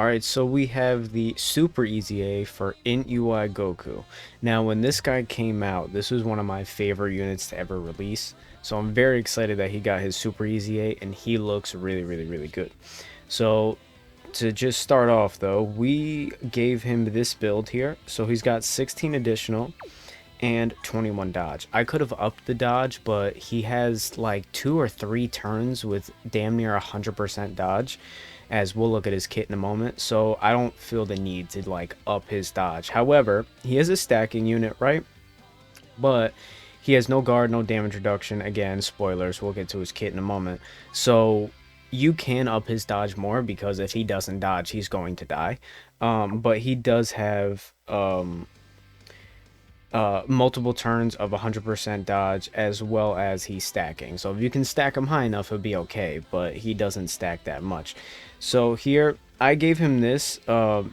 Alright, so we have the Super Easy A for INT UI Goku. Now, when this guy came out, this was one of my favorite units to ever release. So I'm very excited that he got his Super Easy A, and he looks really good. So, to just start off though, we gave him this build here. So he's got 16 additional and 21 dodge. I could have upped the dodge, but he has like 2 or 3 turns with damn near 100% dodge, as we'll look at his kit in a moment, so I don't feel the need to like up his dodge. However, he is a stacking unit, right? But he has no guard, no damage reduction. Again, spoilers, we'll get to his kit in a moment. So you can up his dodge more, because if he doesn't dodge, he's going to die. But he does have multiple turns of 100% dodge, as well as he's stacking. So if you can stack him high enough, he'll be okay, but he doesn't stack that much. So here I gave him this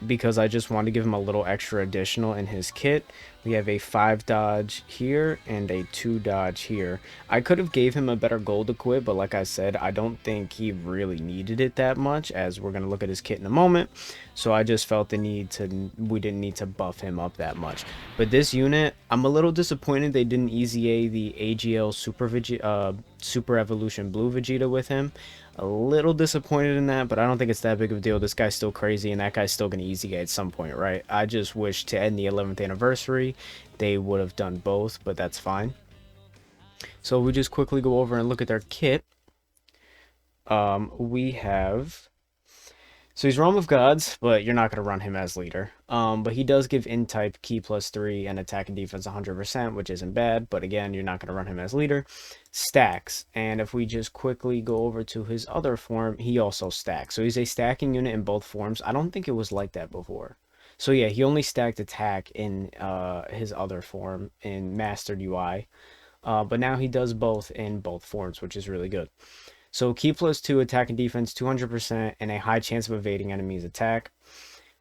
because I just wanted to give him a little extra additional in his kit. We have a 5 dodge here and a 2 dodge here. I could have gave him a better gold equip, but like I said, I don't think he really needed it that much, as we're going to look at his kit in a moment. So I just felt the need to, we didn't need to buff him up that much. But this unit, I'm a little disappointed they didn't Easy A the AGL Super Evolution Blue Vegeta with him. A little disappointed in that, but I don't think it's that big of a deal. This guy's still crazy, and that guy's still going to Easy A at some point, right? I just wish to end the 11th anniversary, they would have done both, but that's fine. So we just quickly go over and look at their kit. We have... So he's Realm of Gods, but you're not going to run him as leader. But he does give INT type Ki +3 and attack and defense 100%, which isn't bad. But again, you're not going to run him as leader. Stacks. And if we just quickly go over to his other form, he also stacks. So he's a stacking unit in both forms. I don't think it was like that before. So yeah, he only stacked attack in his other form in Mastered UI. But now he does both in both forms, which is really good. So Ki +2 attack and defense 200% and a high chance of evading enemies attack.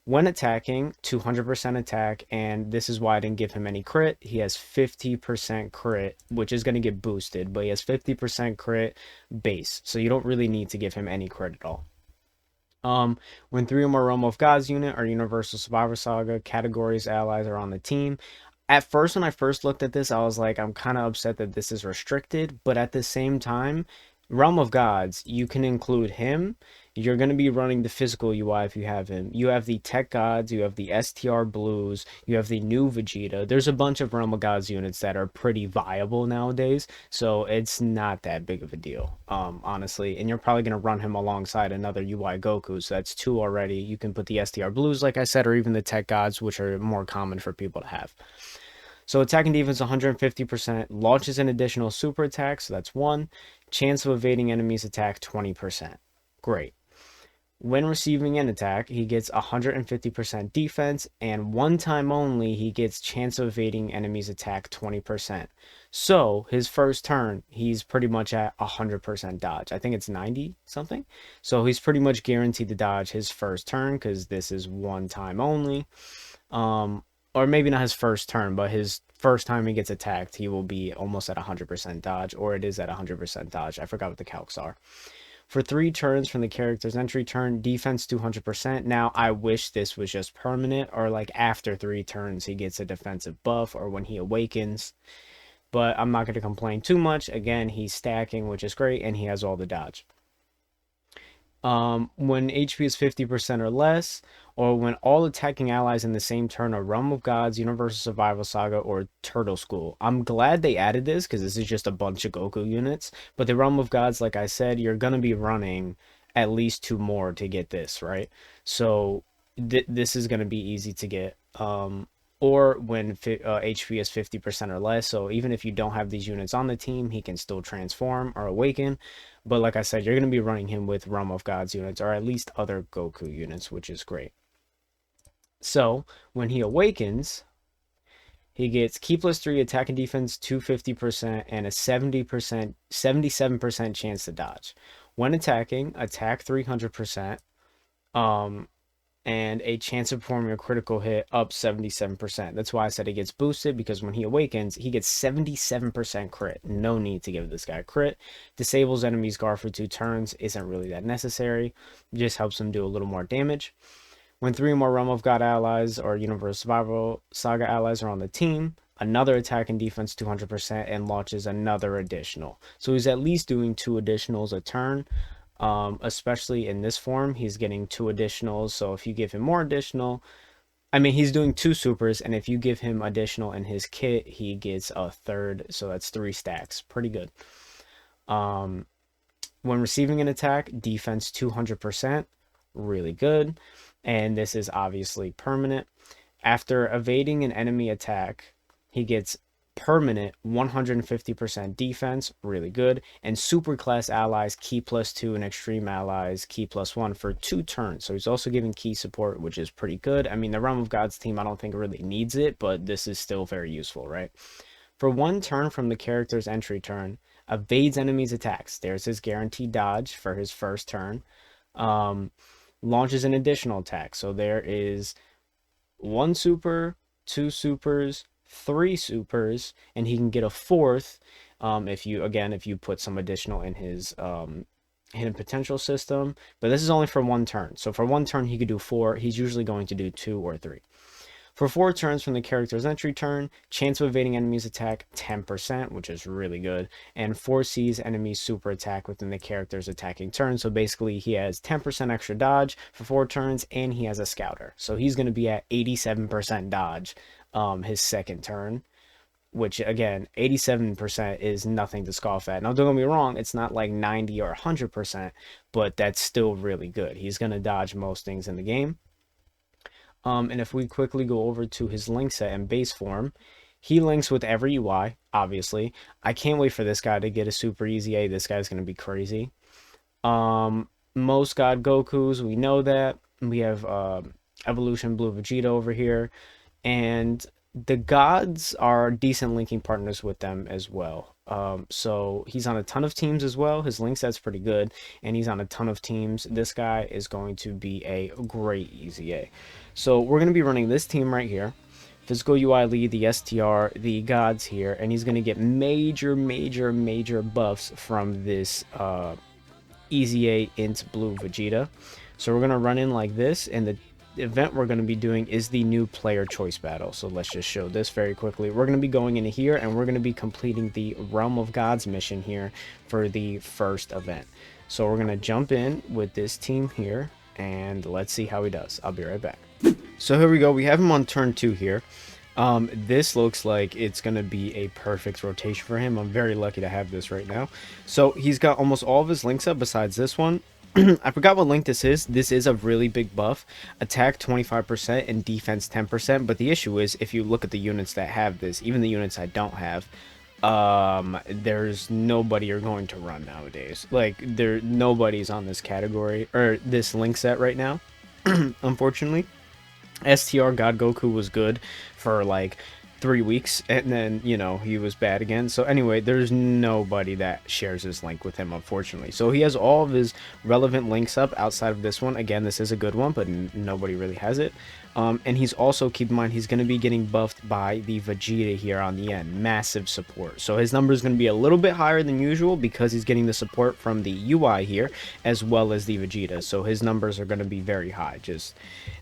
When attacking, 200% attack, and this is why I didn't give him any crit. He has 50% crit, which is going to get boosted, but he has 50% crit base, so you don't really need to give him any crit at all. When 3 or more Realm of Gods unit or Universal Survivor Saga categories allies are on the team. At first, when I first looked at this, I was like, I'm kind of upset that this is restricted, but at the same time, Realm of Gods, you can include him. You're going to be running the physical UI if you have him. You have the Tech Gods, you have the STR Blues, you have the new Vegeta. There's a bunch of Realm of Gods units that are pretty viable nowadays, so it's not that big of a deal, honestly. And you're probably going to run him alongside another UI Goku, so that's 2 already. You can put the STR Blues, like I said, or even the Tech Gods, which are more common for people to have. So attack and defense 150%, launches an additional super attack, so that's 1. Chance of evading enemies attack 20%. Great. When receiving an attack, he gets 150% defense, and one time only he gets chance of evading enemies attack 20%. So his first turn, he's pretty much at 100% dodge. I think it's 90 something. So he's pretty much guaranteed to dodge his first turn, because this is one time only. Or maybe not his first turn, but his first time he gets attacked, he will be almost at 100% dodge, or it is at 100% dodge. I forgot what the calcs are. For 3 turns from the character's entry turn, defense 200%. Now, I wish this was just permanent, or like after 3 turns he gets a defensive buff, or when he awakens. But I'm not going to complain too much. Again, he's stacking, which is great, and he has all the dodge. When HP is 50% or less, or when all attacking allies in the same turn are Realm of Gods, Universal Survival Saga, or Turtle School. I'm glad they added this, because this is just a bunch of Goku units. But the Realm of Gods, like I said, you're going to be running at least 2 more to get this, right? So this is going to be easy to get. Or when HP is 50% or less. So even if you don't have these units on the team, he can still transform or awaken. But like I said, you're going to be running him with Realm of Gods units, or at least other Goku units, which is great. So when he awakens, he gets Ki +3 attack and defense 250% and a 77% chance to dodge. When attacking, attack 300%. And a chance of performing a critical hit up 77%. That's why I said it gets boosted, because when he awakens, he gets 77% crit. No need to give this guy crit. Disables enemies guard for 2 turns. Isn't really that necessary. Just helps him do a little more damage. When 3 or more Realm of God allies or Universe Survival Saga allies are on the team, another attack and defense 200% and launches another additional. So he's at least doing 2 additionals a turn. Especially in this form, he's getting 2 additionals. So if you give him more additional, I mean, he's doing 2 supers, and if you give him additional in his kit, he gets a third. So that's 3 stacks. Pretty good. When receiving an attack, defense 200%, really good. And this is obviously permanent. After evading an enemy attack, he gets permanent 150% defense, really good. And super class allies, key +2, and extreme allies, key +1 for 2 turns. So he's also giving key support, which is pretty good. I mean, the Realm of Gods team, I don't think really needs it, but this is still very useful, right? For 1 turn from the character's entry turn, evades enemies' attacks. There's his guaranteed dodge for his first turn. Launches an additional attack. So there is 1 super, 2 supers, 3 supers, and he can get a 4th if you put some additional in his hidden potential system. But this is only for 1 turn. So for 1 turn, he could do 4. He's usually going to do 2 or 3. For 4 turns from the character's entry turn, chance of evading enemies' attack 10%, which is really good, and foresees enemies' super attack within the character's attacking turn. So basically, he has 10% extra dodge for 4 turns, and he has a scouter. So he's going to be at 87% dodge his second turn, which again, 87% is nothing to scoff at. Now, don't get me wrong, it's not like 90 or 100%, but that's still really good. He's going to dodge most things in the game. And if we quickly go over to his link set and base form, he links with every UI, obviously. I can't wait for this guy to get a super easy A. This guy's going to be crazy. Most God Gokus, we know that. We have Evolution Blue Vegeta over here. And the gods are decent linking partners with them as well. So he's on a ton of teams as well. His link set's pretty good, and he's on a ton of teams. This guy is going to be a great easy A. So we're going to be running this team right here. Physical UI lead, the STR, the gods here, and he's going to get major buffs from this easy A INT Blue Vegeta. So we're going to run in like this, and the event we're going to be doing is the new player choice battle. So let's just show this very quickly. We're going to be going into here, and we're going to be completing the Realm of Gods mission here for the first event. So we're going to jump in with this team here, and let's see how he does. I'll be right back. So here we go. We have him on turn 2 here. This looks like it's going to be a perfect rotation for him. I'm very lucky to have this right now. So he's got almost all of his links up besides this one. I forgot what link this is. This is a really big buff. Attack 25% and defense 10%. But the issue is, if you look at the units that have this, even the units I don't have, there's nobody you're going to run nowadays. Like, nobody's on this category or this link set right now, unfortunately. STR God Goku was good for like 3 weeks, and then, you know, he was bad again. So anyway, there's nobody that shares his link with him, unfortunately. So he has all of his relevant links up outside of this one. Again, this is a good one, but nobody really has it. And he's also, keep in mind, he's going to be getting buffed by the Vegeta here on the end. Massive support. So his number is going to be a little bit higher than usual because he's getting the support from the UI here as well as the Vegeta. So his numbers are going to be very high. Just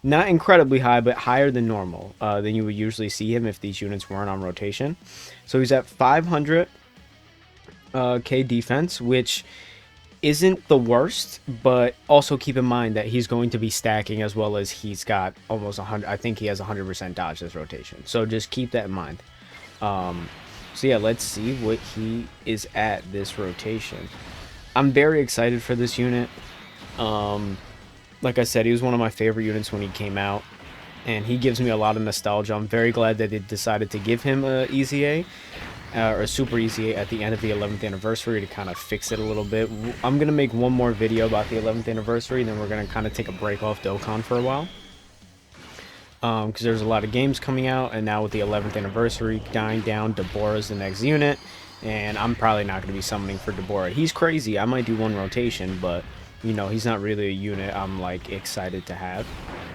not incredibly high, but higher than normal than you would usually see him if these units weren't on rotation. So he's at 500 K defense, which isn't the worst, but also keep in mind that he's going to be stacking as well as he's got almost 100. I think he has 100% dodge this rotation, so just keep that in mind. So yeah, let's see what he is at this rotation. I'm very excited for this unit. Like I said, he was one of my favorite units when he came out, and he gives me a lot of nostalgia. I'm very glad that they decided to give him a easy A. Or a super easy at the end of the 11th anniversary to kind of fix it a little bit. I'm going to make one more video about the 11th anniversary, and then we're going to kind of take a break off Dokkan for a while. Because there's a lot of games coming out, and now with the 11th anniversary dying down, Deborah's the next unit, and I'm probably not going to be summoning for Deborah. He's crazy. I might do one rotation, but, you know, he's not really a unit I'm, like, excited to have.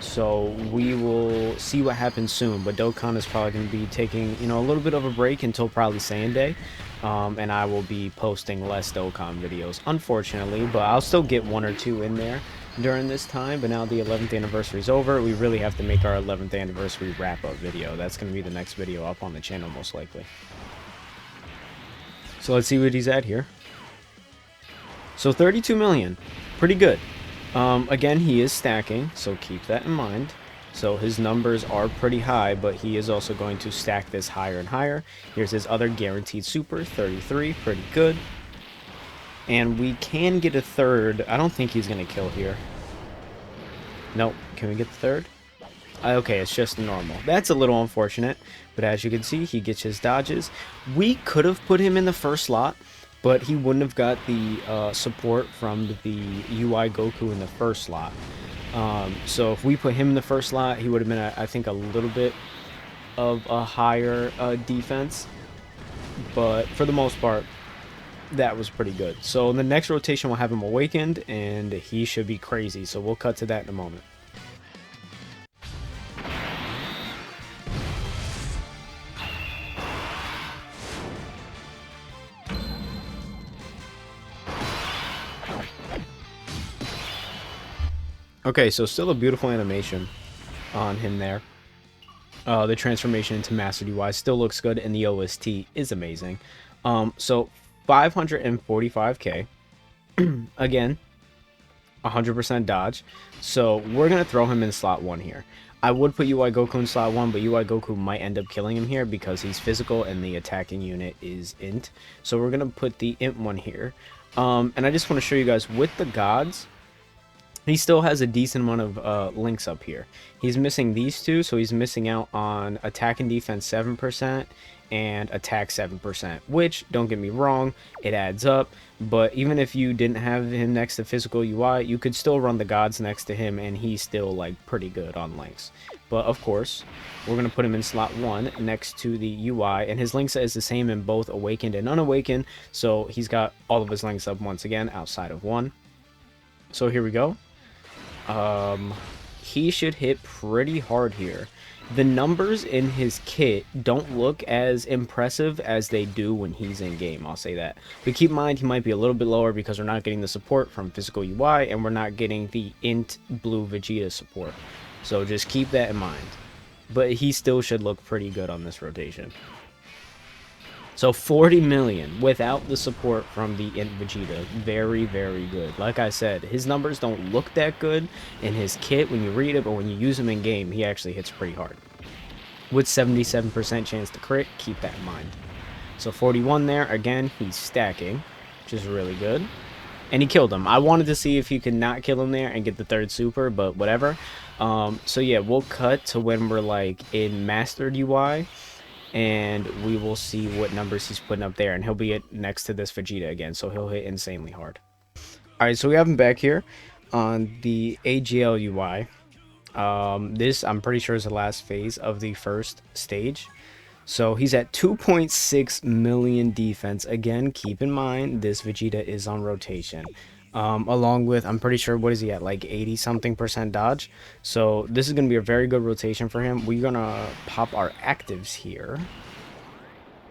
So we will see what happens soon, but Dokkan is probably going to be taking, you know, a little bit of a break until probably Saiyan Day, and I will be posting less Dokkan videos, unfortunately, but I'll still get 1 or 2 in there. during this time, but now the 11th anniversary is over. We really have to make our 11th anniversary wrap-up video. That's going to be the next video up on the channel, most likely. So let's see what he's at here. So 32 million. Pretty good. Again, he is stacking, so keep that in mind. So his numbers are pretty high, but he is also going to stack this higher and higher. Here's his other guaranteed super, 33, pretty good. And we can get a third. I don't think he's going to kill here. Nope. Can we get the third? Okay, it's just normal. That's a little unfortunate, but as you can see, he gets his dodges. We could have put him in the first slot, but he wouldn't have got the support from the UI Goku in the first slot. So if we put him in the first slot, he would have been, I think, a little bit of a higher defense. But for the most part, that was pretty good. So in the next rotation, we'll have him awakened, and he should be crazy. So we'll cut to that in a moment. Okay, so still a beautiful animation on him there. The transformation into Master UI still looks good, and the OST is amazing. So 545k. Again, 100% dodge. So we're going to throw him in slot 1 here. I would put UI Goku in slot 1, but UI Goku might end up killing him here because he's physical and the attacking unit is INT. So we're going to put the INT one here. And I just want to show you guys with the gods, he still has a decent amount of links up here. He's missing these two, so he's missing out on attack and defense 7% and attack 7%, which, don't get me wrong, it adds up. But even if you didn't have him next to physical UI, you could still run the gods next to him, and he's still, like, pretty good on links. But, of course, we're going to put him in slot 1 next to the UI, and his link set is the same in both awakened and unawakened, so he's got all of his links up once again outside of 1. So here we go. He should hit pretty hard here. The numbers in his kit don't look as impressive as they do when he's in game, I'll say that. But keep in mind, he might be a little bit lower because we're not getting the support from physical UI, and we're not getting the INT Blue Vegeta support. So just keep that in mind. But he still should look pretty good on this rotation. So 40 million without the support from the INT Vegeta. Very, very good. Like I said, his numbers don't look that good in his kit when you read it, but when you use him in game, he actually hits pretty hard. With 77% chance to crit, keep that in mind. So 41 there. Again, he's stacking, which is really good. And he killed him. I wanted to see if he could not kill him there and get the third super, but whatever. So yeah, we'll cut to when we're like in Mastered UI. And we will see what numbers he's putting up there, and he'll be next to this Vegeta again, so he'll hit insanely hard. Alright, so we have him back here on the AGL UI. This, I'm pretty sure, is the last phase of the first stage. So he's at 2.6 million defense. Again, keep in mind, this Vegeta is on rotation. Along with, I'm pretty sure, what is he at, like 80-something% dodge? So this is going to be a very good rotation for him. We're going to pop our actives here.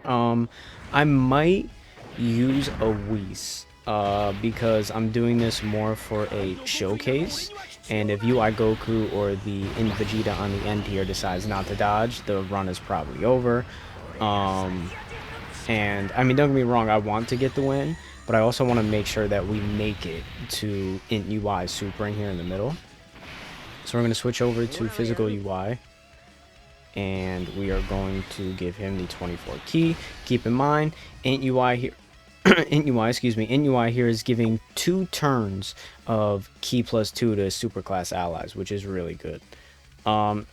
I might use a Whis, because I'm doing this more for a showcase. And if UI Goku or the INT Vegeta on the end here decides not to dodge, the run is probably over. And, I mean, don't get me wrong, I want to get the win, but I also want to make sure that we make it to INT UI Super in here in the middle. So we're going to switch over to Physical UI. And we are going to give him the 24 key. Keep in mind, INT UI here... INT UI here is giving 2 turns of key +2 to superclass allies, which is really good.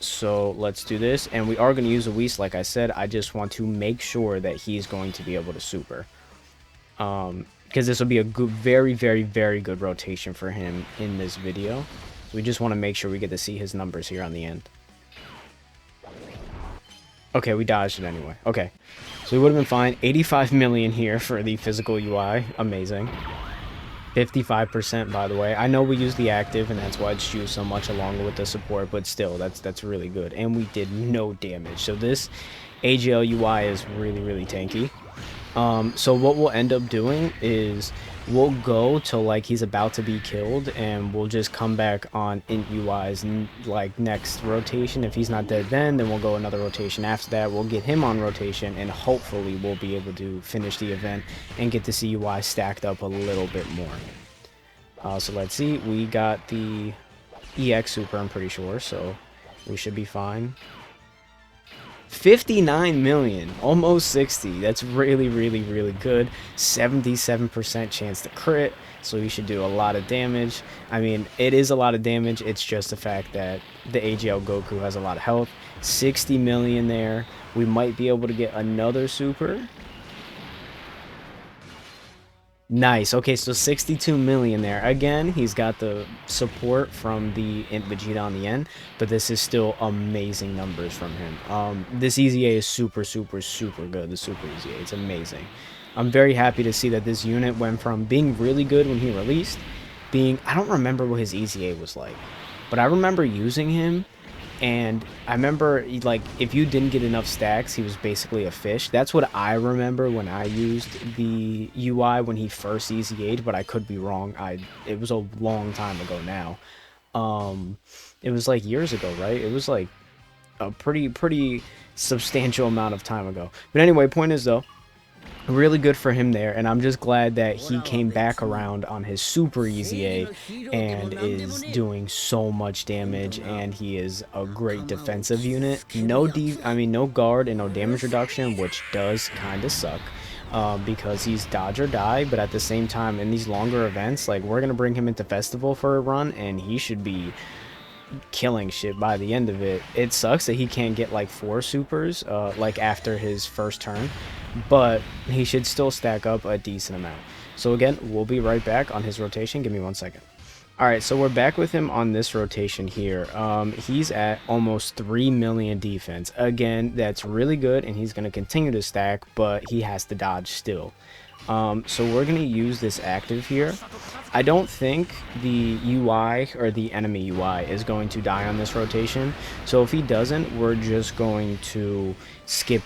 So let's do this, and we are going to use a Whis. Like I said, I just want to make sure that he's going to be able to super, because this will be a good, very, very, very good rotation for him in this video. So we just want to make sure we get to see his numbers here on the end. Okay, we dodged it anyway. Okay, so we would have been fine. 85 million here for the Physical UI. Amazing. 55%, by the way. I know we use the active, and that's why it's used so much along with the support, but still, that's really good. And we did no damage. So this AGL UI is really, really tanky. So what we'll end up doing is we'll go till like he's about to be killed, and we'll just come back on int UI's like next rotation. If he's not dead then we'll go another rotation after that. We'll get him on rotation, and hopefully we'll be able to finish the event and get the CUI stacked up a little bit more. So let's see, we got the EX super, I'm pretty sure, so we should be fine. 59 million, almost 60. That's really, really, really good. 77% chance to crit, so you should do a lot of damage. I mean, it is a lot of damage. It's just the fact that the AGL Goku has a lot of health. 60 million there. We might be able to get another super. Nice. Okay, so 62 million there. Again, he's got the support from the INT Vegeta on the end, but this is still amazing numbers from him. This EZA is super, super, super good. The super EZA, it's amazing. I'm very happy to see that this unit went from being really good when he released, being, I don't remember what his EZA was like, but I remember using him. And I remember, like, if you didn't get enough stacks, he was basically a fish. That's what I remember when I used the UI when he first EZA'd, but I could be wrong. It was a long time ago now. It was like years ago, right? It was like a pretty substantial amount of time ago. But anyway, point is though, really good for him there, and I'm just glad that he came back around on his super EZA and is doing so much damage, and he is a great defensive unit. No guard and no damage reduction, which does kind of suck because he's dodge or die, but at the same time in these longer events, like, we're gonna bring him into festival for a run and he should be killing shit by the end of it. It sucks that he can't get like 4 supers like after his first turn, but he should still stack up a decent amount. So again, we'll be right back on his rotation. Give me 1 second. Alright, so we're back with him on this rotation here. He's at almost 3 million defense. Again, that's really good, and he's going to continue to stack, but he has to dodge still. So we're going to use this active here. I don't think the UI or the enemy UI is going to die on this rotation. So if he doesn't, we're just going to skip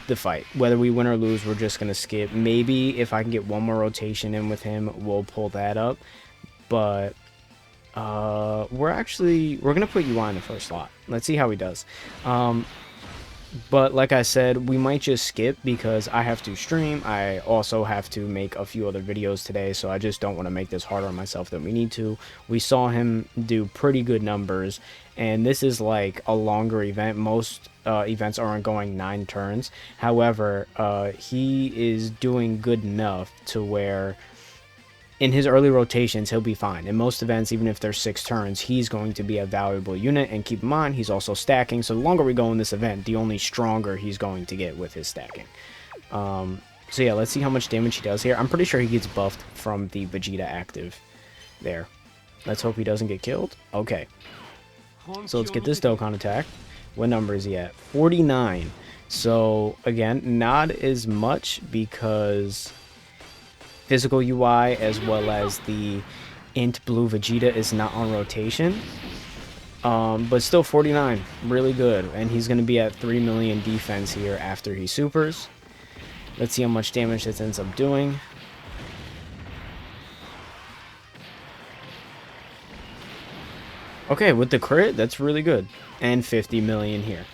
the fight. Whether we win or lose, we're just going to skip. Maybe if I can get one more rotation in with him, we'll pull that up. But we're going to put UI in the first slot. Let's see how he does. But like I said, we might just skip because I have to stream. I also have to make a few other videos today, so I just don't want to make this harder on myself than we need to. We saw him do pretty good numbers, and this is like a longer event. Most events aren't going 9 turns. However, he is doing good enough to where in his early rotations, he'll be fine. In most events, even if there's 6 turns, he's going to be a valuable unit. And keep in mind, he's also stacking. So the longer we go in this event, the only stronger he's going to get with his stacking. So yeah, let's see how much damage he does here. I'm pretty sure he gets buffed from the Vegeta active there. Let's hope he doesn't get killed. Okay. So let's get this Dokkan attack. What number is he at? 49. So again, not as much because physical UI as well as the INT Blue Vegeta is not on rotation. But still 49, really good. And he's going to be at 3 million defense here after he supers. Let's see how much damage this ends up doing. Okay, with the crit, that's really good. And 50 million here.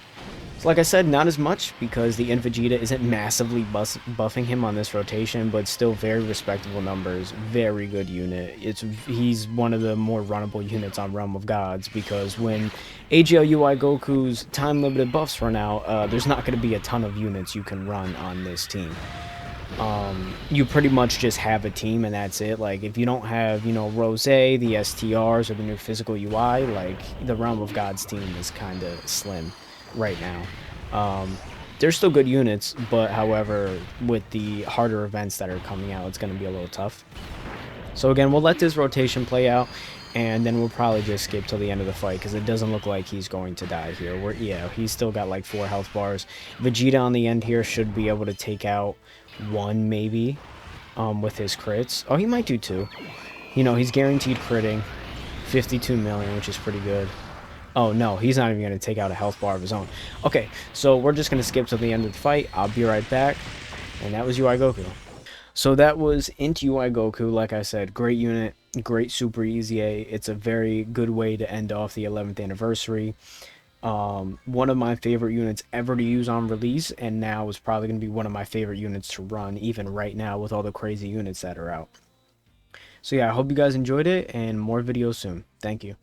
So like I said, not as much because the INT Vegeta isn't massively buffing him on this rotation, but still very respectable numbers. Very good unit. He's one of the more runnable units on Realm of Gods because when AGL UI Goku's time-limited buffs run out, there's not going to be a ton of units you can run on this team. You pretty much just have a team and that's it. Like, if you don't have, you know, Rose, the STRs, or the new physical UI, like, the Realm of Gods team is kind of slim right now. They're still good units, but however, with the harder events that are coming out, it's going to be a little tough. So again, we'll let this rotation play out, and then we'll probably just skip till the end of the fight because it doesn't look like he's going to die here. Yeah, he's still got like 4 health bars. Vegeta on the end here should be able to take out 1 maybe with his crits. Oh, he might do 2. You know, he's guaranteed critting. 52 million, which is pretty good. Oh no, he's not even going to take out a health bar of his own. Okay, so we're just going to skip to the end of the fight. I'll be right back. And that was UI Goku. So that was INT UI Goku. Like I said, great unit, great super easy A. It's a very good way to end off the 11th anniversary. One of my favorite units ever to use on release, and now is probably going to be one of my favorite units to run even right now with all the crazy units that are out. So yeah, I hope you guys enjoyed it, and more videos soon. Thank you.